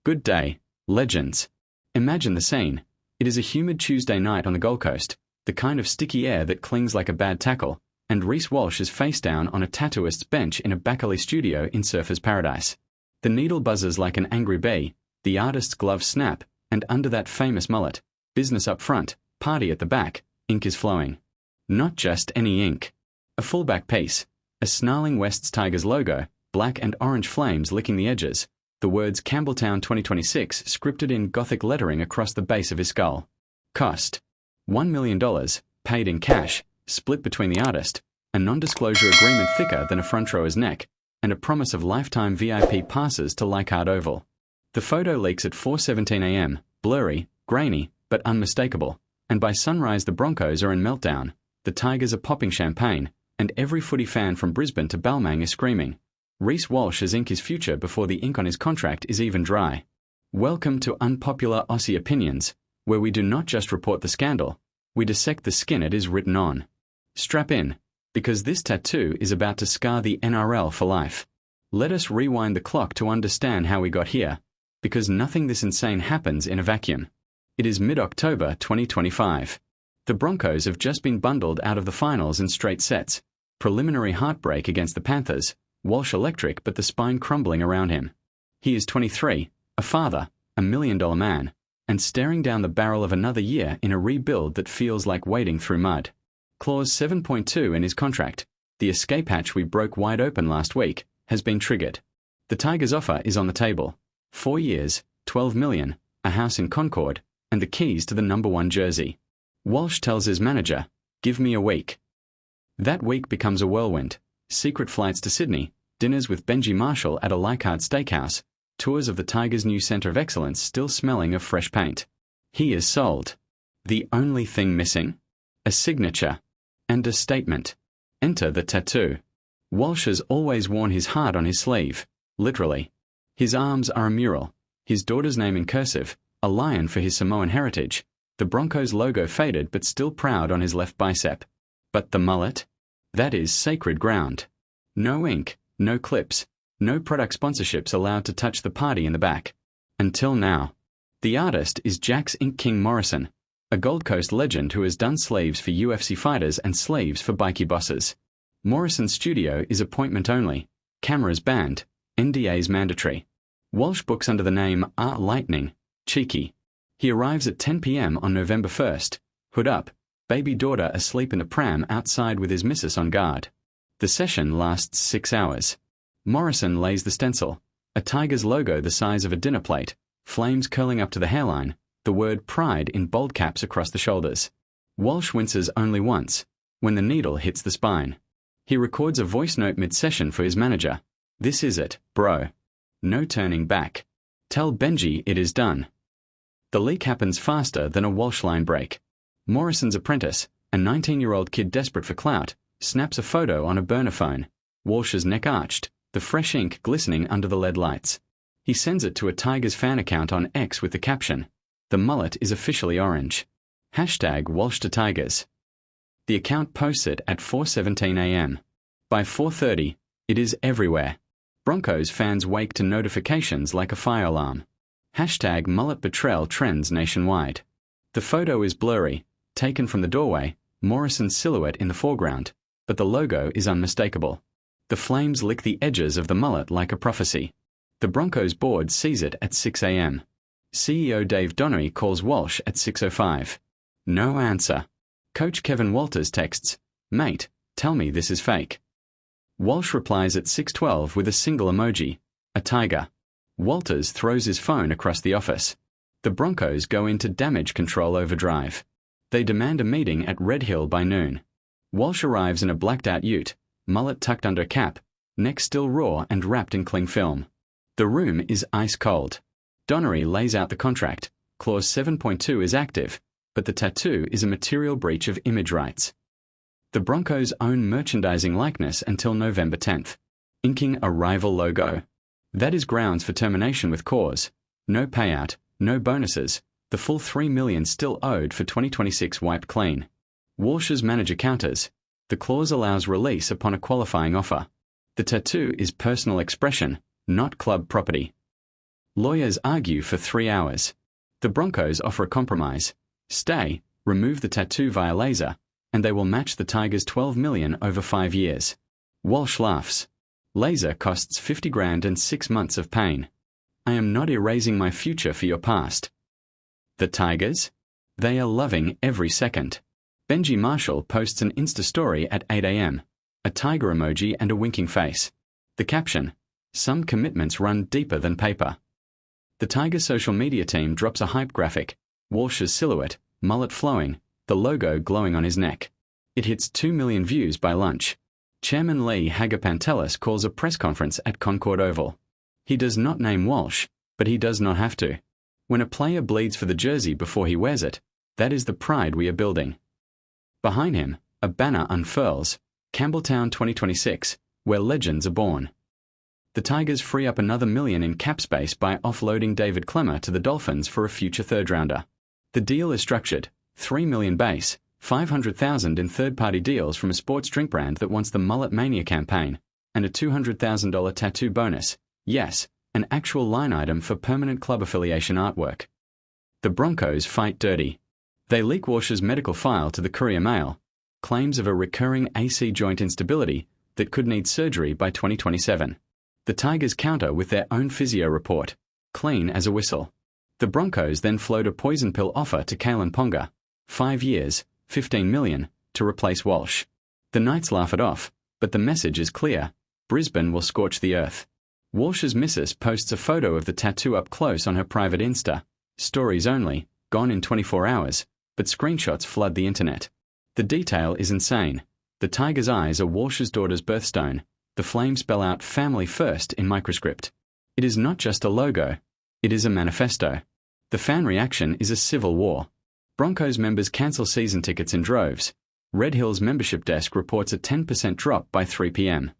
Good day, legends. Imagine the scene. It is a humid Tuesday night on the Gold Coast, the kind of sticky air that clings like a bad tackle, and Reece Walsh is face down on a tattooist's bench in a backalley studio in Surfer's Paradise. The needle buzzes like an angry bee, the artist's gloves snap, and under that famous mullet, business up front, party at the back, ink is flowing. Not just any ink. A fullback piece, a snarling West's Tigers logo, black and orange flames licking the edges, the words Campbelltown 2026 scripted in gothic lettering across the base of his skull. Cost: $1 million, paid in cash, split between the artist, a non-disclosure agreement thicker than a front rower's neck, and a promise of lifetime VIP passes to Leichhardt Oval. The photo leaks at 4:17 a.m., blurry, grainy, but unmistakable, and by sunrise the Broncos are in meltdown, the Tigers are popping champagne, and every footy fan from Brisbane to Balmain is screaming. Reece Walsh has inked his future before the ink on his contract is even dry. Welcome to Unpopular Aussie Opinions, where we do not just report the scandal, we dissect the skin it is written on. Strap in, because this tattoo is about to scar the NRL for life. Let us rewind the clock to understand how we got here, because nothing this insane happens in a vacuum. It is mid-October 2025. The Broncos have just been bundled out of the finals in straight sets. Preliminary heartbreak against the Panthers, Walsh electric but the spine crumbling around him. He is 23, a father, $1 million man, and staring down the barrel of another year in a rebuild that feels like wading through mud. Clause 7.2 in his contract, the escape hatch we broke wide open last week, has been triggered. The Tigers' offer is on the table. 4 years, $12 million, a house in Concord, and the keys to the number 1 jersey. Walsh tells his manager, "Give me a week." That week becomes a whirlwind. Secret flights to Sydney, dinners with Benji Marshall at a Leichhardt steakhouse, tours of the Tigers' new centre of excellence still smelling of fresh paint. He is sold. The only thing missing? A signature. And a statement. Enter the tattoo. Walsh has always worn his heart on his sleeve, literally. His arms are a mural, his daughter's name in cursive, a lion for his Samoan heritage, the Broncos logo faded but still proud on his left bicep. But the mullet? That is sacred ground. No ink, no clips, no product sponsorships allowed to touch the party in the back. Until now. The artist is Jack's Ink King Morrison, a Gold Coast legend who has done sleeves for UFC fighters and sleeves for bikie bosses. Morrison's studio is appointment only, cameras banned, NDAs mandatory. Walsh books under the name Art Lightning, cheeky. He arrives at 10 p.m. on November 1st, hood up, baby daughter asleep in the pram outside with his missus on guard. The session lasts 6 hours. Morrison lays the stencil, a Tigers logo the size of a dinner plate, flames curling up to the hairline, the word pride in bold caps across the shoulders. Walsh winces only once, when the needle hits the spine. He records a voice note mid-session for his manager. "This is it, bro. No turning back. Tell Benji it is done." The leak happens faster than a Walsh line break. Morrison's apprentice, a 19-year-old kid desperate for clout, snaps a photo on a burner phone, Walsh's neck arched, the fresh ink glistening under the LED lights. He sends it to a Tigers fan account on X with the caption, "The mullet is officially orange. Hashtag Walsh to Tigers." The account posts it at 4:17 a.m. By 4:30, it is everywhere. Broncos fans wake to notifications like a fire alarm. Hashtag mullet betrayal trends nationwide. The photo is blurry, taken from the doorway, Morrison's silhouette in the foreground, but the logo is unmistakable. The flames lick the edges of the mullet like a prophecy. The Broncos board sees it at 6 a.m. CEO Dave Donnery calls Walsh at 6:05. No answer. Coach Kevin Walters texts, "Mate, tell me this is fake." Walsh replies at 6:12 with a single emoji, a tiger. Walters throws his phone across the office. The Broncos go into damage control overdrive. They demand a meeting at Red Hill by noon. Walsh arrives in a blacked-out ute, mullet tucked under cap, neck still raw and wrapped in cling film. The room is ice cold. Donnery lays out the contract. Clause 7.2 is active, but the tattoo is a material breach of image rights. The Broncos own merchandising likeness until November 10th, inking a rival logo. That is grounds for termination with cause. No payout, no bonuses, the full $3 million still owed for 2026 wiped clean. Walsh's manager counters. The clause allows release upon a qualifying offer. The tattoo is personal expression, not club property. Lawyers argue for 3 hours. The Broncos offer a compromise. Stay, remove the tattoo via laser, and they will match the Tigers' $12 million over 5 years. Walsh laughs. Laser costs 50 grand and 6 months of pain. I am not erasing my future for your past. The Tigers? They are loving every second. Benji Marshall posts an Insta story at 8 a.m. A tiger emoji and a winking face. The caption: some commitments run deeper than paper. The Tigers social media team drops a hype graphic. Walsh's silhouette, mullet flowing, the logo glowing on his neck. It hits 2 million views by lunch. Chairman Lee Hagapantelis calls a press conference at Concord Oval. He does not name Walsh, but he does not have to. When a player bleeds for the jersey before he wears it, that is the pride we are building. Behind him, a banner unfurls, Campbelltown 2026, where legends are born. The Tigers free up another $1 million in cap space by offloading David Klemmer to the Dolphins for a future third-rounder. The deal is structured, $3 million base, $500,000 in third-party deals from a sports drink brand that wants the Mullet Mania campaign, and a $200,000 tattoo bonus. Yes, an actual line item for permanent club affiliation artwork. The Broncos fight dirty. They leak Walsh's medical file to the Courier Mail, claims of a recurring AC joint instability that could need surgery by 2027. The Tigers counter with their own physio report, clean as a whistle. The Broncos then float a poison pill offer to Kalen Ponga, 5 years, $15 million, to replace Walsh. The Knights laugh it off, but the message is clear: Brisbane will scorch the earth. Walsh's missus posts a photo of the tattoo up close on her private Insta. Stories only, gone in 24 hours, but screenshots flood the internet. The detail is insane. The tiger's eyes are Walsh's daughter's birthstone. The flames spell out "family first" in microscript. It is not just a logo. It is a manifesto. The fan reaction is a civil war. Broncos members cancel season tickets in droves. Red Hill's membership desk reports a 10% drop by 3 p.m.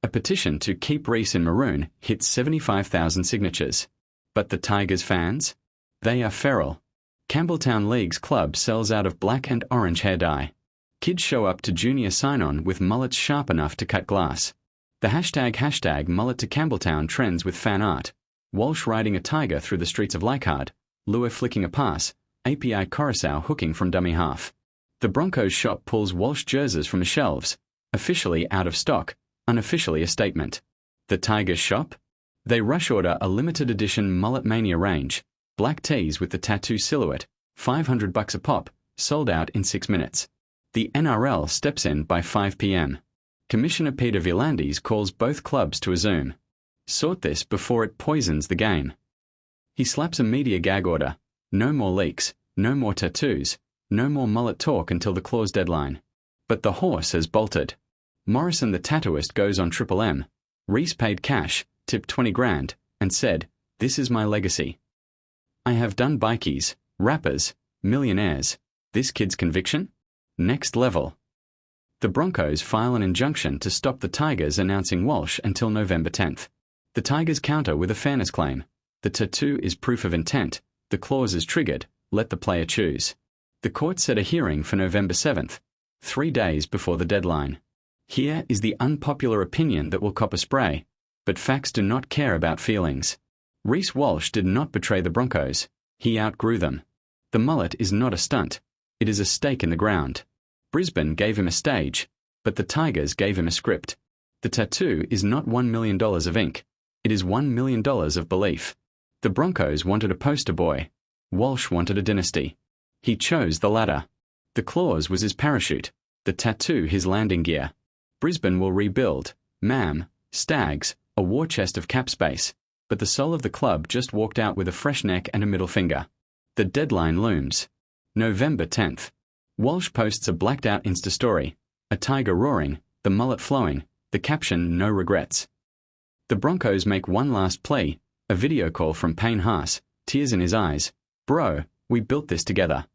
A petition to keep Reece in maroon hits 75,000 signatures. But the Tigers fans? They are feral. Campbelltown League's club sells out of black and orange hair dye. Kids show up to junior sign-on with mullets sharp enough to cut glass. The hashtag mullet to Campbelltown trends with fan art. Walsh riding a tiger through the streets of Leichhardt, Lure flicking a pass, API Coruscant hooking from dummy half. The Broncos shop pulls Walsh jerseys from the shelves, officially out of stock, unofficially a statement. The Tigers shop? They rush order a limited edition Mullet Mania range, black tees with the tattoo silhouette, $500 a pop, sold out in 6 minutes. The NRL steps in by 5 p.m. Commissioner Peter V'landys calls both clubs to a Zoom. Sort this before it poisons the game. He slaps a media gag order. No more leaks, no more tattoos, no more mullet talk until the clause deadline. But the horse has bolted. Morrison the tattooist goes on Triple M. Reece paid cash, tipped 20 grand, and said, "This is my legacy. I have done bikies, rappers, millionaires. This kid's conviction? Next level." The Broncos file an injunction to stop the Tigers announcing Walsh until November 10th. The Tigers counter with a fairness claim. The tattoo is proof of intent. The clause is triggered. Let the player choose. The court set a hearing for November 7th, 3 days before the deadline. Here is the unpopular opinion that will cop a spray, but facts do not care about feelings. Reece Walsh did not betray the Broncos. He outgrew them. The mullet is not a stunt. It is a stake in the ground. Brisbane gave him a stage, but the Tigers gave him a script. The tattoo is not $1 million of ink. It is $1 million of belief. The Broncos wanted a poster boy. Walsh wanted a dynasty. He chose the latter. The clause was his parachute, the tattoo his landing gear. Brisbane will rebuild, ma'am, Stags, a war chest of cap space, but the soul of the club just walked out with a fresh neck and a middle finger. The deadline looms. November 10th. Walsh posts a blacked-out Insta story, a tiger roaring, the mullet flowing, the caption "No regrets." The Broncos make one last plea, a video call from Payne Haas, tears in his eyes. "Bro, we built this together."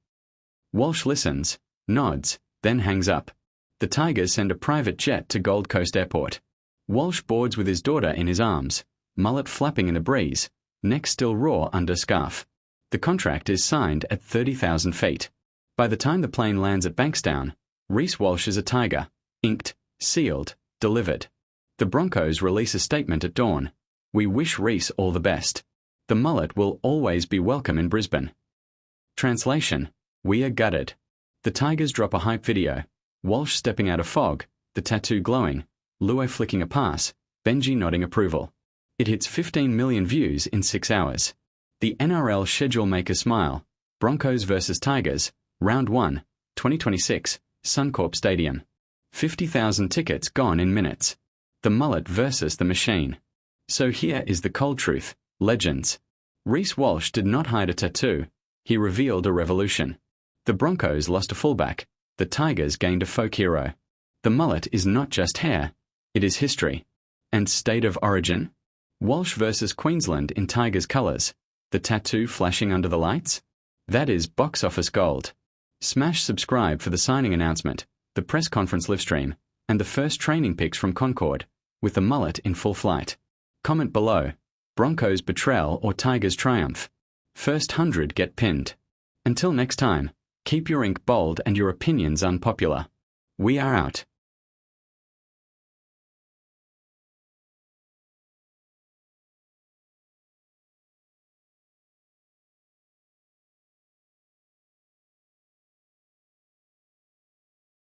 Walsh listens, nods, then hangs up. The Tigers send a private jet to Gold Coast Airport. Walsh boards with his daughter in his arms, mullet flapping in the breeze, neck still raw under scarf. The contract is signed at 30,000 feet. By the time the plane lands at Bankstown, Reece Walsh is a tiger, inked, sealed, delivered. The Broncos release a statement at dawn. "We wish Reece all the best." The mullet will always be welcome in Brisbane. Translation: We are gutted. The Tigers drop a hype video. Walsh stepping out of fog, the tattoo glowing, Luo flicking a pass, Benji nodding approval. It hits 15 million views in 6 hours. The NRL schedule makers smile. Broncos vs Tigers, Round 1, 2026, Suncorp Stadium. 50,000 tickets gone in minutes. The mullet versus the machine. So here is the cold truth. Legends. Reece Walsh did not hide a tattoo. He revealed a revolution. The Broncos lost a fullback. The Tigers gained a folk hero. The mullet is not just hair. It is history. And state of origin? Walsh versus Queensland in Tigers colours. The tattoo flashing under the lights? That is box office gold. Smash subscribe for the signing announcement, the press conference livestream, and the first training pics from Concord, with the mullet in full flight. Comment below. Broncos betrayal or Tigers triumph? First 100 get pinned. Until next time, keep your ink bold and your opinions unpopular. We are out.